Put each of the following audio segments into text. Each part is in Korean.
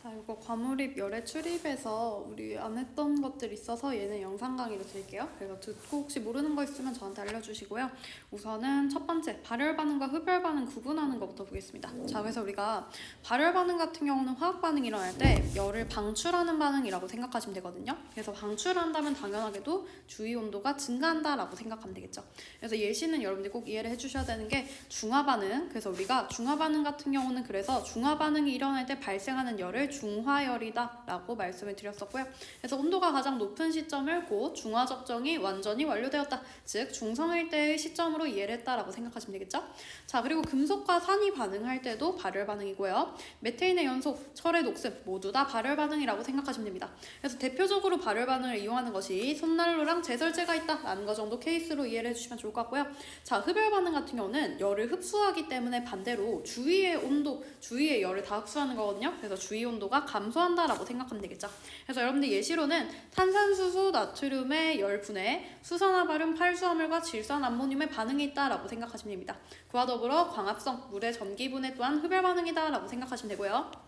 자, 이거 과몰입 열애 출입에서 우리 안 했던 것들 있어서 얘는 영상 강의로 드릴게요. 그래서 듣고 혹시 모르는 거 있으면 저한테 알려주시고요. 우선은 첫 번째, 발열 반응과 흡열 반응 구분하는 것부터 보겠습니다. 자, 그래서 우리가 발열 반응 같은 경우는 화학 반응이 일어날 때 열을 방출하는 반응이라고 생각하시면 되거든요. 그래서 방출한다면 당연하게도 주위 온도가 증가한다라고 생각하면 되겠죠. 그래서 예시는 여러분들이 꼭 이해를 해주셔야 되는 게 중화 반응. 그래서 우리가 중화 반응 같은 경우는 그래서 중화 반응이 일어날 때 발생하는 열을 중화열이다 라고 말씀을 드렸었고요. 그래서 온도가 가장 높은 시점을 곧 중화 적정이 완전히 완료되었다, 즉 중성일 때의 시점으로 이해를 했다라고 생각하시면 되겠죠. 자, 그리고 금속과 산이 반응할 때도 발열 반응이고요. 메테인의 연소, 철의 녹슨 모두 다 발열 반응이라고 생각하시면 됩니다. 그래서 대표적으로 발열 반응을 이용하는 것이 손난로랑 제설제가 있다라는 거 정도 케이스로 이해를 해주시면 좋을 것 같고요. 자, 흡열 반응 같은 경우는 열을 흡수하기 때문에 반대로 주위의 온도, 주위의 열을 다 흡수하는 거거든요. 그래서 주위 온도가 감소한다라고 생각하면 되겠죠. 그래서 여러분들 예시로는 탄산수소 나트륨의 열분해, 수산화바륨 팔수화물과 질산 암모늄의 반응이 있다라고 생각하시면 됩니다. 그와 더불어 광합성, 물의 전기분해 또한 흡열 반응이다라고 생각하시면 되고요.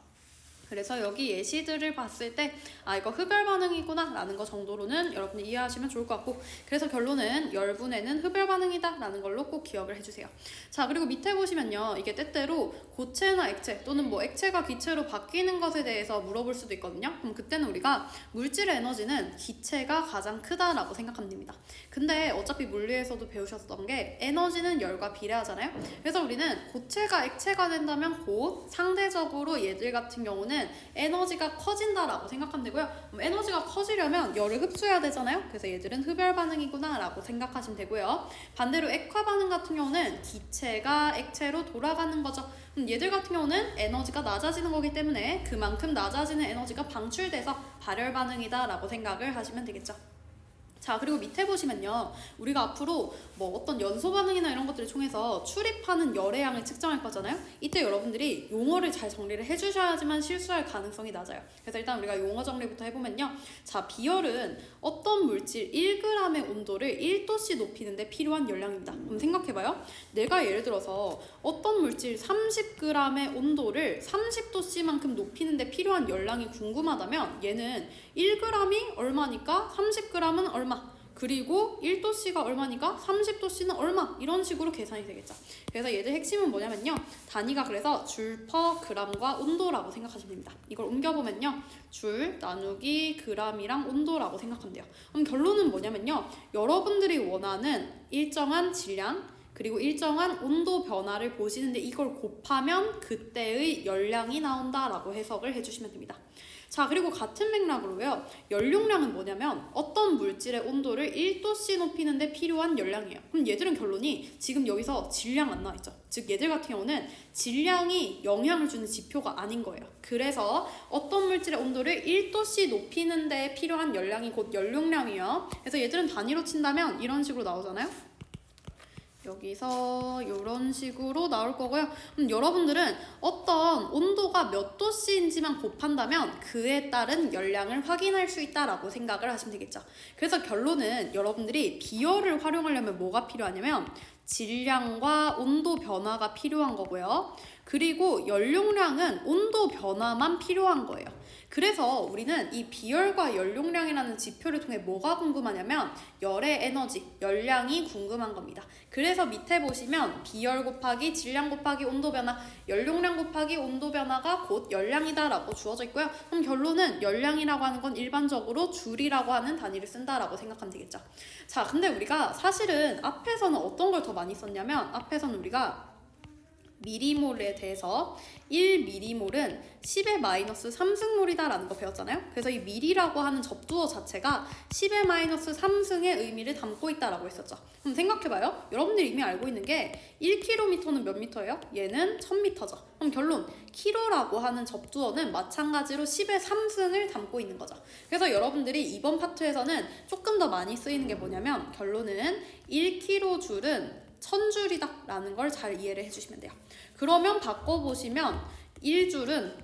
그래서 여기 예시들을 봤을 때 이거 흡열 반응이구나 라는 거 정도로는 여러분이 이해하시면 좋을 것 같고, 그래서 결론은 열분해는 흡열 반응이다 라는 걸로 꼭 기억을 해주세요. 자, 그리고 밑에 보시면요, 이게 때때로 고체나 액체 또는 뭐 액체가 기체로 바뀌는 것에 대해서 물어볼 수도 있거든요. 그럼 그때는 우리가 물질의 에너지는 기체가 가장 크다라고 생각하면 됩니다. 근데 어차피 물리에서도 배우셨던 게 에너지는 열과 비례하잖아요. 그래서 우리는 고체가 액체가 된다면 곧 상대적으로 얘들 같은 경우는 에너지가 커진다라고 생각하면 되고요. 에너지가 커지려면 열을 흡수해야 되잖아요. 그래서 얘들은 흡열 반응이구나 라고 생각하시면 되고요. 반대로 액화 반응 같은 경우는 기체가 액체로 돌아가는 거죠. 얘들 같은 경우는 에너지가 낮아지는 거기 때문에 그만큼 낮아지는 에너지가 방출돼서 발열 반응이다 라고 생각을 하시면 되겠죠. 자, 그리고 밑에 보시면요, 우리가 앞으로 뭐 어떤 연소 반응이나 이런 것들을 통해서 출입하는 열의 양을 측정할 거잖아요. 이때 여러분들이 용어를 잘 정리를 해주셔야지만 실수할 가능성이 낮아요. 그래서 일단 우리가 용어 정리부터 해보면요, 자, 비열은 어떤 물질 1g의 온도를 1도씨 높이는데 필요한 열량입니다. 그럼 생각해봐요. 내가 예를 들어서 어떤 물질 30g의 온도를 30도씨만큼 높이는데 필요한 열량이 궁금하다면 얘는 1g이 얼마니까 30g은 얼마, 그리고 1도씨가 얼마니까 30도씨는 얼마, 이런 식으로 계산이 되겠죠. 그래서 얘들 핵심은 뭐냐면요, 단위가 그래서 줄 퍼 그램과 온도라고 생각하시면 됩니다. 이걸 옮겨보면요, 줄 나누기 그램이랑 온도라고 생각하면 돼요. 그럼 결론은 뭐냐면요, 여러분들이 원하는 일정한 질량 그리고 일정한 온도 변화를 보시는데 이걸 곱하면 그때의 열량이 나온다라고 해석을 해주시면 됩니다. 자, 그리고 같은 맥락으로요, 연료량은 뭐냐면 어떤 물질의 온도를 1도씨 높이는데 필요한 열량이에요. 그럼 얘들은 결론이 지금 여기서 질량 안 나와있죠. 즉 얘들 같은 경우는 질량이 영향을 주는 지표가 아닌 거예요. 그래서 어떤 물질의 온도를 1도씨 높이는 데 필요한 열량이 곧 연료량이에요. 그래서 얘들은 단위로 친다면 이런 식으로 나오잖아요. 여기서 이런 식으로 나올 거고요. 여러분들은 어떤 온도가 몇 도씨인지만 곱한다면 그에 따른 열량을 확인할 수 있다라고 생각을 하시면 되겠죠. 그래서 결론은 여러분들이 비열을 활용하려면 뭐가 필요하냐면 질량과 온도 변화가 필요한 거고요. 그리고 연료량은 온도 변화만 필요한 거예요. 그래서 우리는 이 비열과 연료량이라는 지표를 통해 뭐가 궁금하냐면 열의 에너지, 열량이 궁금한 겁니다. 그래서 밑에 보시면 비열 곱하기 질량 곱하기 온도 변화, 연료량 곱하기 온도 변화가 곧 열량이다 라고 주어져 있고요. 그럼 결론은 열량이라고 하는 건 일반적으로 줄이라고 하는 단위를 쓴다라고 생각하면 되겠죠. 자, 근데 우리가 사실은 앞에서는 어떤 걸 더 많이 썼냐면 앞에서는 우리가 미리몰에 대해서 1미리몰은 10의 마이너스 3승몰이다 라는 거 배웠잖아요. 그래서 이 미리라고 하는 접두어 자체가 10의 마이너스 3승의 의미를 담고 있다라고 했었죠. 그럼 생각해봐요. 여러분들이 이미 알고 있는 게 1km는 몇 미터예요? 얘는 1000m죠. 그럼 결론, kg라고 하는 접두어는 마찬가지로 10의 3승을 담고 있는 거죠. 그래서 여러분들이 이번 파트에서는 조금 더 많이 쓰이는 게 뭐냐면 결론은 1kg줄은 1000줄이다 라는 걸 잘 이해를 해주시면 돼요. 그러면 바꿔보시면 1줄은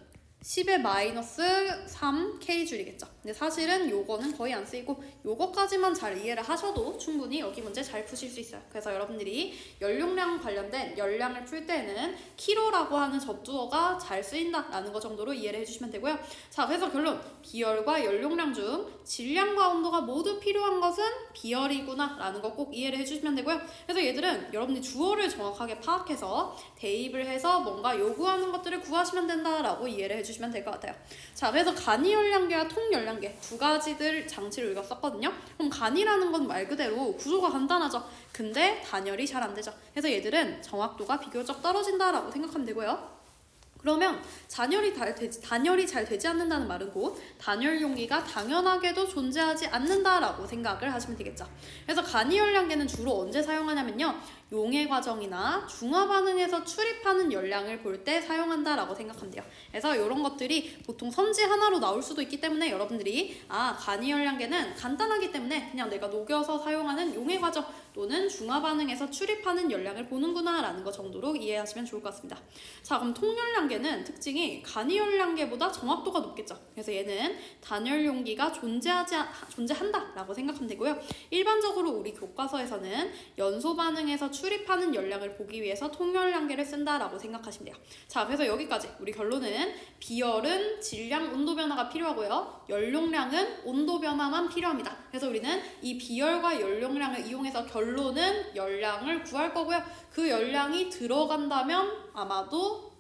10의 마이너스 3 K줄이겠죠. 근데 사실은 요거는 거의 안 쓰이고 요거까지만 잘 이해를 하셔도 충분히 여기 문제 잘 푸실 수 있어요. 그래서 여러분들이 연용량 관련된 열량을 풀 때는 키로라고 하는 접두어가 잘 쓰인다라는 거 정도로 이해를 해주시면 되고요. 자, 그래서 결론. 비열과 연용량 중 질량과 온도가 모두 필요한 것은 비열이구나 라는 거 꼭 이해를 해주시면 되고요. 그래서 얘들은 여러분들이 주어를 정확하게 파악해서 대입을 해서 뭔가 요구하는 것들을 구하시면 된다라고 이해를 해주시면 될 것 같아요. 자, 그래서 간이열량계와 통열량계 두 가지들 장치를 우리가 썼거든요. 그럼 간이라는 건 말 그대로 구조가 간단하죠. 근데 단열이 잘 안 되죠. 그래서 얘들은 정확도가 비교적 떨어진다라고 생각하면 되고요. 그러면 단열이 잘 되지 않는다는 말은 곧 단열 용기가 당연하게도 존재하지 않는다라고 생각을 하시면 되겠죠. 그래서 간이열량계는 주로 언제 사용하냐면요. 용해 과정이나 중화 반응에서 출입하는 열량을 볼 때 사용한다라고 생각하면 돼요. 그래서 이런 것들이 보통 선지 하나로 나올 수도 있기 때문에 여러분들이 간이열량계는 간단하기 때문에 그냥 내가 녹여서 사용하는 용해 과정 또는 중화 반응에서 출입하는 열량을 보는구나 라는 것 정도로 이해하시면 좋을 것 같습니다. 자, 그럼 통열량계는 특징이 간이열량계보다 정확도가 높겠죠. 그래서 얘는 단열 용기가 존재한다 라고 생각하면 되고요. 일반적으로 우리 교과서에서는 연소 반응에서 출입하는 열량을 보기 위해서 통열량계를 쓴다라고 생각하시면 돼요. 자, 그래서 여기까지 우리 결론은 비열은 질량, 온도 변화가 필요하고요. 연용량은 온도 변화만 필요합니다. 그래서 우리는 이 비열과 연용량을 이용해서 결론은 열량을 구할 거고요. 그 열량이 들어간다면 아마도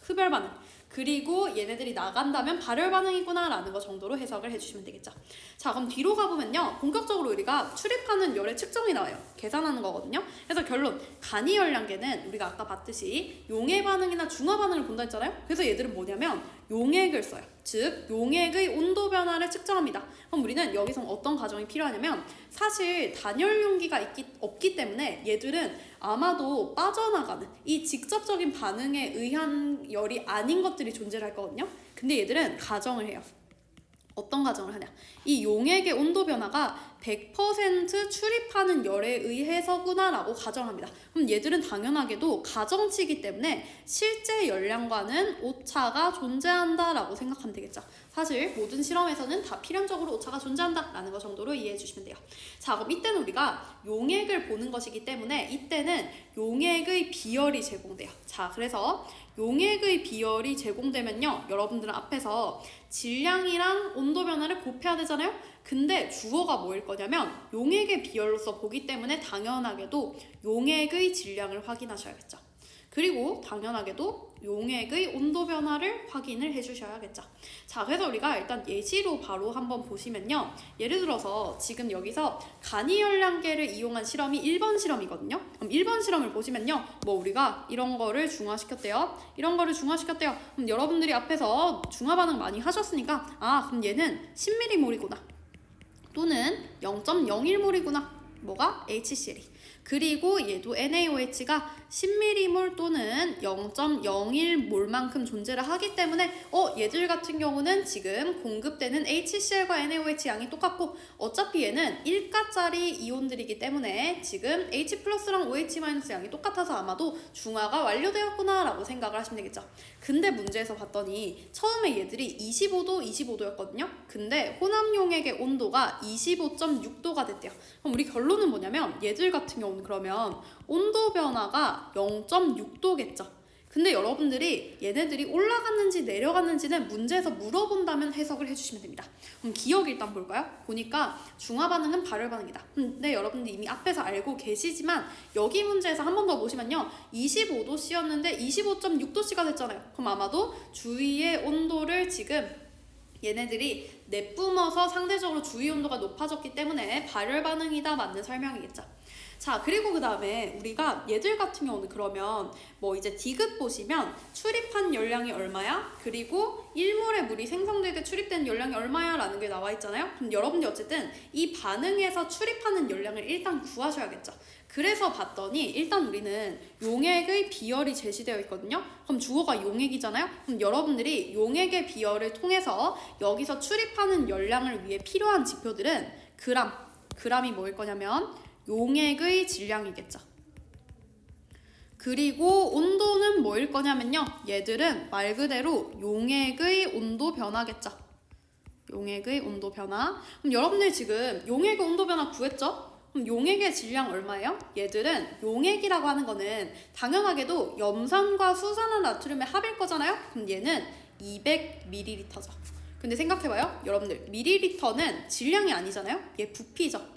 흡열 반응, 그리고 얘네들이 나간다면 발열 반응이구나 라는 거 정도로 해석을 해주시면 되겠죠. 자, 그럼 뒤로 가보면요. 본격적으로 우리가 출입하는 열의 측정이 나와요. 계산하는 거거든요. 그래서 결론, 간이열량계는 우리가 아까 봤듯이 용해 반응이나 중화 반응을 본다 했잖아요. 그래서 얘들은 뭐냐면 용액을 써요. 즉 용액의 온도 변화를 측정합니다. 그럼 우리는 여기서 어떤 과정이 필요하냐면 사실 단열 용기가 없기 때문에 얘들은 아마도 빠져나가는 이 직접적인 반응에 의한 열이 아닌 것들이 존재할 거거든요. 근데 얘들은 가정을 해요. 어떤 가정을 하냐? 이 용액의 온도 변화가 100% 출입하는 열에 의해서구나 라고 가정합니다. 그럼 얘들은 당연하게도 가정치이기 때문에 실제 열량과는 오차가 존재한다 라고 생각하면 되겠죠. 사실 모든 실험에서는 다 필연적으로 오차가 존재한다 라는 것 정도로 이해해 주시면 돼요. 자, 그럼 이때는 우리가 용액을 보는 것이기 때문에 이때는 용액의 비열이 제공돼요. 자, 그래서 용액의 비열이 제공되면요. 여러분들은 앞에서 질량이랑 온도 변화를 곱해야 되잖아요. 근데 주어가 뭐일 거냐면 용액의 비열로서 보기 때문에 당연하게도 용액의 질량을 확인하셔야겠죠. 그리고 당연하게도 용액의 온도 변화를 확인을 해주셔야겠죠. 자, 그래서 우리가 일단 예시로 바로 한번 보시면요. 예를 들어서 지금 여기서 간이열량계를 이용한 실험이 1번 실험이거든요. 그럼 1번 실험을 보시면요. 뭐 우리가 이런 거를 중화시켰대요. 이런 거를 중화시켰대요. 그럼 여러분들이 앞에서 중화 반응 많이 하셨으니까 그럼 얘는 10mm몰이구나. 또는 0.01몰이구나. 뭐가? HCl이. 그리고 얘도 NaOH가 10mm몰 또는 0.01몰만큼 존재를 하기 때문에 얘들 같은 경우는 지금 공급되는 HCl과 NaOH 양이 똑같고 어차피 얘는 1가짜리 이온들이기 때문에 지금 H 플러스랑 OH 마이너스 양이 똑같아서 아마도 중화가 완료되었구나 라고 생각을 하시면 되겠죠. 근데 문제에서 봤더니 처음에 얘들이 25도였거든요. 근데 혼합용액의 온도가 25.6도가 됐대요. 그럼 우리 결론은 뭐냐면 얘들 같은 경우는 그러면 온도 변화가 0.6도겠죠. 근데 여러분들이 얘네들이 올라갔는지 내려갔는지는 문제에서 물어본다면 해석을 해주시면 됩니다. 그럼 기억 일단 볼까요? 보니까 중화 반응은 발열 반응이다. 근데 여러분들이 이미 앞에서 알고 계시지만 여기 문제에서 한 번 더 보시면요. 25도씨였는데 25.6도씨가 됐잖아요. 그럼 아마도 주위의 온도를 지금 얘네들이 내뿜어서 상대적으로 주위 온도가 높아졌기 때문에 발열 반응이다 맞는 설명이겠죠. 자, 그리고 그 다음에 우리가 얘들 같은 경우는 그러면 뭐 이제 디귿 보시면 출입한 열량이 얼마야? 그리고 1몰의 물이 생성될 때 출입된 열량이 얼마야? 라는 게 나와 있잖아요. 그럼 여러분들이 어쨌든 이 반응에서 출입하는 열량을 일단 구하셔야겠죠. 그래서 봤더니 일단 우리는 용액의 비열이 제시되어 있거든요. 그럼 주어가 용액이잖아요. 그럼 여러분들이 용액의 비열을 통해서 여기서 출입하는 열량을 위해 필요한 지표들은 그람이 뭐일 거냐면 용액의 질량이겠죠. 그리고 온도는 뭐일 거냐면요. 얘들은 말 그대로 용액의 온도 변화겠죠. 용액의 온도 변화. 그럼 여러분들 지금 용액의 온도 변화 구했죠? 그럼 용액의 질량 얼마예요? 얘들은 용액이라고 하는 거는 당연하게도 염산과 수산화 나트륨의 합일 거잖아요? 그럼 얘는 200ml죠. 근데 생각해봐요. 여러분들 밀리리터는 질량이 아니잖아요? 얘 부피죠.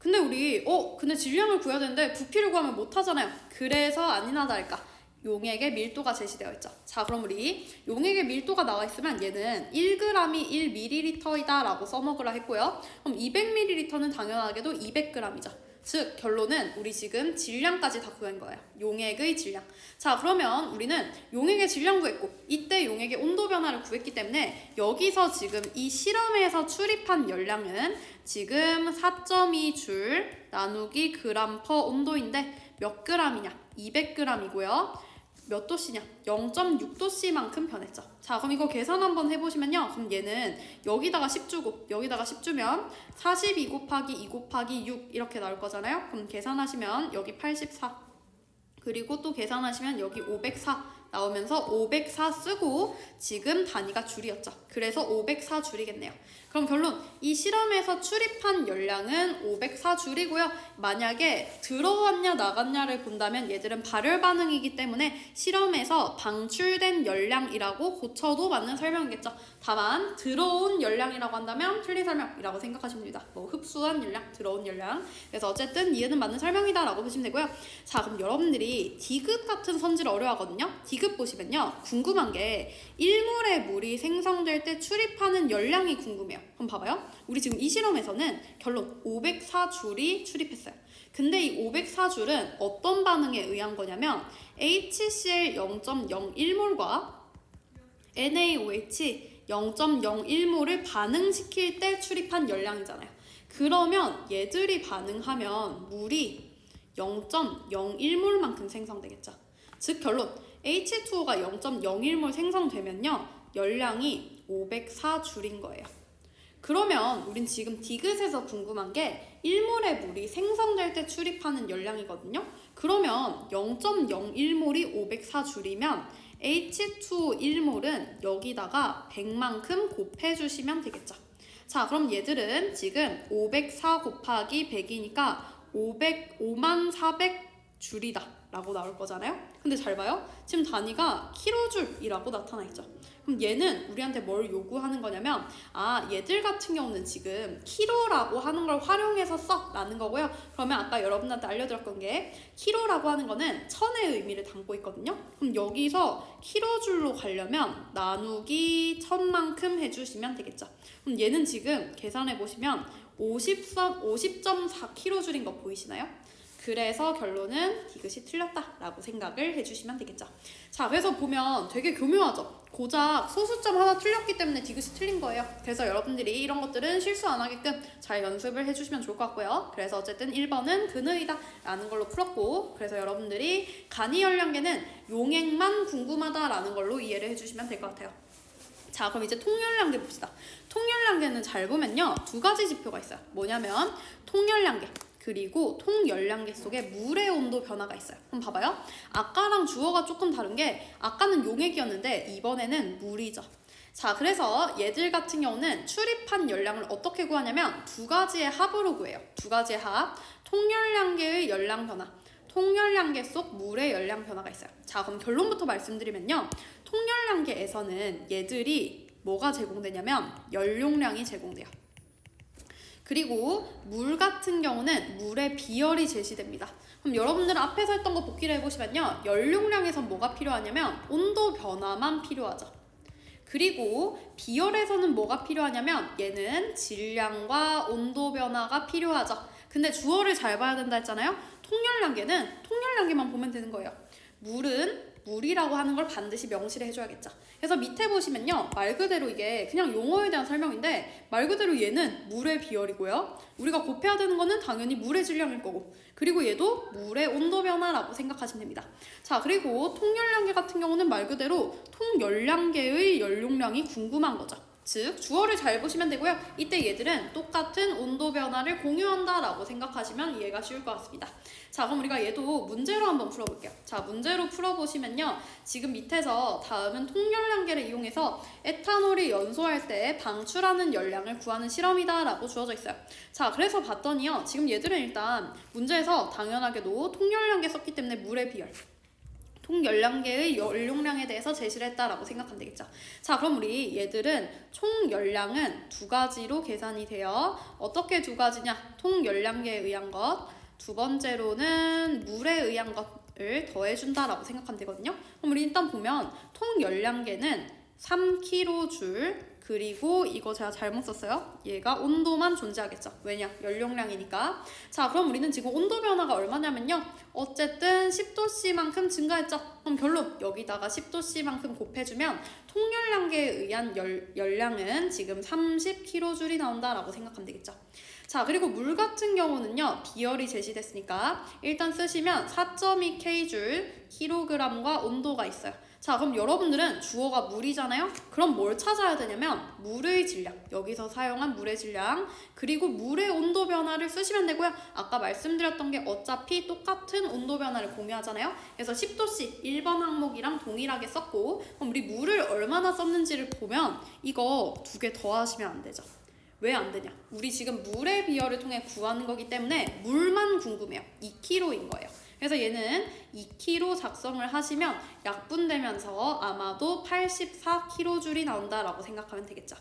근데 우리 근데 질량을 구해야 되는데 부피를 구하면 못하잖아요. 그래서 아니나 다를까 용액의 밀도가 제시되어 있죠. 자, 그럼 우리 용액의 밀도가 나와 있으면 얘는 1g이 1ml이다 라고 써먹으라 했고요. 그럼 200ml는 당연하게도 200g이죠. 즉 결론은 우리 지금 질량까지 다 구한 거예요. 용액의 질량. 자, 그러면 우리는 용액의 질량 구했고 이때 용액의 온도 변화를 구했기 때문에 여기서 지금 이 실험에서 출입한 열량은 지금 4.2줄 나누기 그램 퍼 온도인데 몇 g이냐? 200g이고요. 몇 도씨냐? 0.6도씨만큼 변했죠. 자, 그럼 이거 계산 한번 해보시면요. 그럼 얘는 여기다가 10 주고 여기다가 10 주면 42 곱하기 2 곱하기 6 이렇게 나올 거잖아요. 그럼 계산하시면 여기 84 그리고 또 계산하시면 여기 504 나오면서 504 쓰고 지금 단위가 줄이었죠. 그래서 504줄이겠네요. 그럼 결론 이 실험에서 출입한 열량은 504줄이고요. 만약에 들어왔냐 나갔냐를 본다면 얘들은 발열 반응이기 때문에 실험에서 방출된 열량이라고 고쳐도 맞는 설명이겠죠. 다만 들어온 열량이라고 한다면 틀린 설명이라고 생각하시면 됩니다. 뭐 흡수한 열량, 들어온 열량. 그래서 어쨌든 이해는 맞는 설명이다 라고 보시면 되고요. 자, 그럼 여러분들이 디귿 같은 선지를 어려워하거든요. 디귿 보시면요. 궁금한 게 일몰에 물이 생성될 때 출입하는 열량이 궁금해요. 그럼 봐봐요. 우리 지금 이 실험에서는 결론 504줄이 출입했어요. 근데 이 504줄은 어떤 반응에 의한 거냐면 HCl 0.01몰과 NaOH 0.01몰을 반응시킬 때 출입한 열량이잖아요. 그러면 얘들이 반응하면 물이 0.01몰만큼 생성되겠죠. 즉 결론 H2O가 0.01몰 생성되면요 열량이 504줄인 거예요. 그러면 우린 지금 디귿에서 궁금한 게 1몰의 물이 생성될 때 출입하는 열량이거든요. 그러면 0.01몰이 504줄이면 H2O 1몰은 여기다가 100만큼 곱해주시면 되겠죠. 자, 그럼 얘들은 지금 504 곱하기 100이니까 505만 400줄이다 라고 나올 거잖아요. 근데 잘 봐요. 지금 단위가 킬로줄이라고 나타나 있죠. 그럼 얘는 우리한테 뭘 요구하는 거냐면 얘들 같은 경우는 지금 킬로라고 하는 걸 활용해서 써 라는 거고요. 그러면 아까 여러분한테 알려드렸던 게 킬로라고 하는 거는 천의 의미를 담고 있거든요. 그럼 여기서 킬로줄로 가려면 나누기 1000만큼 해주시면 되겠죠. 그럼 얘는 지금 계산해 보시면 50.4 킬로줄인 거 보이시나요? 그래서 결론은 디귿이 틀렸다라고 생각을 해주시면 되겠죠. 자, 그래서 보면 되게 교묘하죠. 고작 소수점 하나 틀렸기 때문에 디귿이 틀린 거예요. 그래서 여러분들이 이런 것들은 실수 안 하게끔 잘 연습을 해주시면 좋을 것 같고요. 그래서 어쨌든 1번은 근의이다 라는 걸로 풀었고, 그래서 여러분들이 간이열량계는 용액만 궁금하다라는 걸로 이해를 해주시면 될 것 같아요. 자, 그럼 이제 통열량계 봅시다. 통열량계는 잘 보면요 2가지 지표가 있어요. 뭐냐면 통열량계 그리고 통열량계 속에 물의 온도 변화가 있어요. 그럼 봐봐요. 아까랑 주어가 조금 다른 게 아까는 용액이었는데 이번에는 물이죠. 자, 그래서 얘들 같은 경우는 출입한 열량을 어떻게 구하냐면 2가지의 합으로 구해요. 2가지의 합. 통열량계의 열량 변화, 통열량계 속 물의 열량 변화가 있어요. 자, 그럼 결론부터 말씀드리면요. 통열량계에서는 얘들이 뭐가 제공되냐면 연용량이 제공돼요. 그리고 물 같은 경우는 물의 비열이 제시됩니다. 그럼 여러분들은 앞에서 했던 거 복기를 해보시면요. 연용량에선 뭐가 필요하냐면 온도 변화만 필요하죠. 그리고 비열에서는 뭐가 필요하냐면 얘는 질량과 온도 변화가 필요하죠. 근데 주어를 잘 봐야 된다 했잖아요. 통열량계는 통열량계만 보면 되는 거예요. 물은 물이라고 하는 걸 반드시 명시를 해줘야겠죠. 그래서 밑에 보시면요. 말 그대로 이게 그냥 용어에 대한 설명인데 말 그대로 얘는 물의 비열이고요. 우리가 곱해야 되는 거는 당연히 물의 질량일 거고, 그리고 얘도 물의 온도 변화라고 생각하시면 됩니다. 자, 그리고 통열량계 같은 경우는 말 그대로 통열량계의 연용량이 궁금한 거죠. 즉 주어를 잘 보시면 되고요. 이때 얘들은 똑같은 온도 변화를 공유한다 라고 생각하시면 이해가 쉬울 것 같습니다. 자, 그럼 우리가 얘도 문제로 한번 풀어볼게요. 자, 문제로 풀어보시면요. 지금 밑에서 다음은 통열량계를 이용해서 에탄올이 연소할 때 방출하는 열량을 구하는 실험이다 라고 주어져 있어요. 자, 그래서 봤더니요. 지금 얘들은 일단 문제에서 당연하게도 통열량계 썼기 때문에 물의 비율, 통열량계의 열용량에 대해서 제시를 했다라고 생각하면 되겠죠. 자, 그럼 우리 얘들은 총 열량은 두 가지로 계산이 돼요. 어떻게 두 가지냐? 통열량계에 의한 것, 두 번째로는 물에 의한 것을 더해준다라고 생각하면 되거든요. 그럼 우리 일단 보면 통열량계는 3kJ, 그리고 이거 제가 잘못 썼어요. 얘가 온도만 존재하겠죠. 왜냐? 열용량이니까. 자, 그럼 우리는 지금 온도 변화가 얼마냐면요. 어쨌든 10도씨만큼 증가했죠. 그럼 결론, 여기다가 10도씨만큼 곱해주면 통열량계에 의한 열량은 지금 30kJ이 나온다라고 생각하면 되겠죠. 자, 그리고 물 같은 경우는요. 비열이 제시됐으니까 일단 쓰시면 4.2kJ, kg과 온도가 있어요. 자, 그럼 여러분들은 주어가 물이잖아요? 그럼 뭘 찾아야 되냐면 물의 질량, 여기서 사용한 물의 질량, 그리고 물의 온도 변화를 쓰시면 되고요. 아까 말씀드렸던 게 어차피 똑같은 온도 변화를 공유하잖아요? 그래서 10도씨 1번 항목이랑 동일하게 썼고, 그럼 우리 물을 얼마나 썼는지를 보면 이거 두 개 더하시면 안 되죠. 왜 안 되냐? 우리 지금 물의 비열을 통해 구하는 거기 때문에 물만 궁금해요. 2kg인 거예요. 그래서 얘는 2kg 작성을 하시면 약분되면서 아마도 84kJ이 나온다라고 생각하면 되겠죠.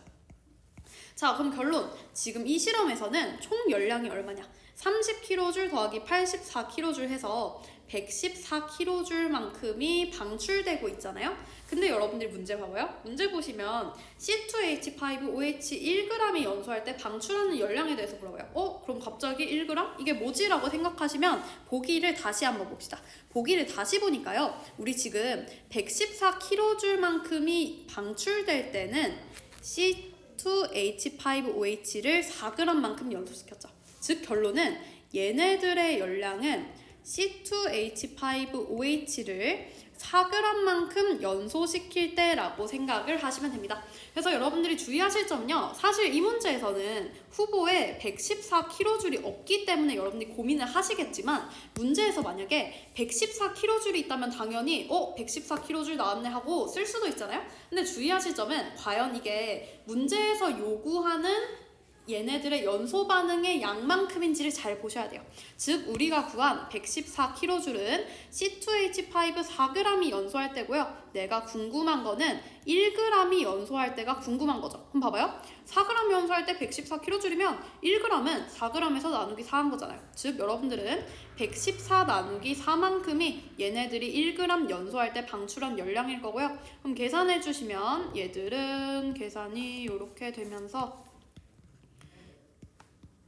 자, 그럼 결론. 지금 이 실험에서는 총 열량이 얼마냐? 30kJ 더하기 84kJ 해서 114kJ만큼이 방출되고 있잖아요. 근데 여러분들이 문제 봐봐요. 문제 보시면 C2H5OH 1g이 연소할 때 방출하는 열량에 대해서 물어봐요. 그럼 갑자기 1g? 이게 뭐지? 라고 생각하시면 보기를 다시 한번 봅시다. 보기를 다시 보니까요. 우리 지금 114kJ만큼이 방출될 때는 C2H5OH를 4g만큼 연소시켰죠. 즉 결론은 얘네들의 열량은 C2H5OH를 4g만큼 연소시킬 때라고 생각을 하시면 됩니다. 그래서 여러분들이 주의하실 점은요. 사실 이 문제에서는 후보에 114kJ이 없기 때문에 여러분들이 고민을 하시겠지만 문제에서 만약에 114kJ이 있다면 당연히 114kJ 나왔네 하고 쓸 수도 있잖아요. 근데 주의하실 점은 과연 이게 문제에서 요구하는 얘네들의 연소 반응의 양만큼인지를 잘 보셔야 돼요. 즉 우리가 구한 114kJ는 C2H5 4g이 연소할 때고요. 내가 궁금한 거는 1g이 연소할 때가 궁금한 거죠. 그럼 봐봐요. 4g 연소할 때 114kJ면 1g은 4g에서 나누기 4한 거잖아요. 즉 여러분들은 114 나누기 4만큼이 얘네들이 1g 연소할 때 방출한 열량일 거고요. 그럼 계산해 주시면 얘들은 계산이 이렇게 되면서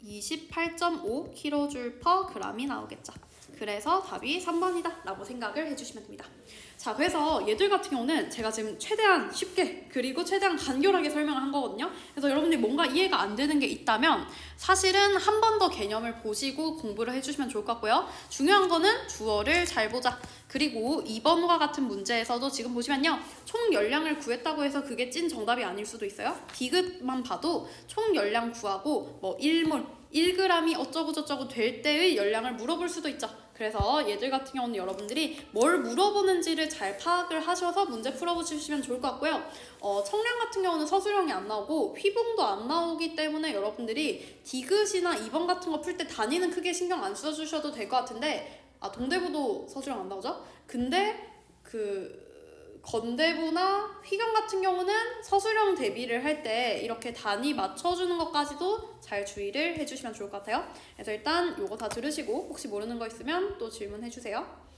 28.5kJ/g이 나오겠죠. 그래서 답이 3번이다 라고 생각을 해주시면 됩니다. 자, 그래서 얘들 같은 경우는 제가 지금 최대한 쉽게 그리고 최대한 간결하게 설명을 한 거거든요. 그래서 여러분들이 뭔가 이해가 안 되는 게 있다면 사실은 한 번 더 개념을 보시고 공부를 해주시면 좋을 것 같고요. 중요한 거는 주어를 잘 보자. 그리고 2번과 같은 문제에서도 지금 보시면요. 총 열량을 구했다고 해서 그게 찐 정답이 아닐 수도 있어요. 디귿만 봐도 총 열량 구하고 뭐 1몰, 1g이 어쩌고저쩌고 될 때의 열량을 물어볼 수도 있죠. 그래서 얘들 같은 경우는 여러분들이 뭘 물어보는지를 잘 파악을 하셔서 문제 풀어주시면 좋을 것 같고요. 청량 같은 경우는 서술형이 안 나오고 휘붕도 안 나오기 때문에 여러분들이 디귿이나 2번 같은 거 풀 때 단위는 크게 신경 안 써주셔도 될 것 같은데 동대부도 서술형 안 나오죠? 근데 건대부나 휘강 같은 경우는 서술형 대비를 할 때 이렇게 단위 맞춰주는 것까지도 잘 주의를 해주시면 좋을 것 같아요. 그래서 일단 요거 다 들으시고 혹시 모르는 거 있으면 또 질문해주세요.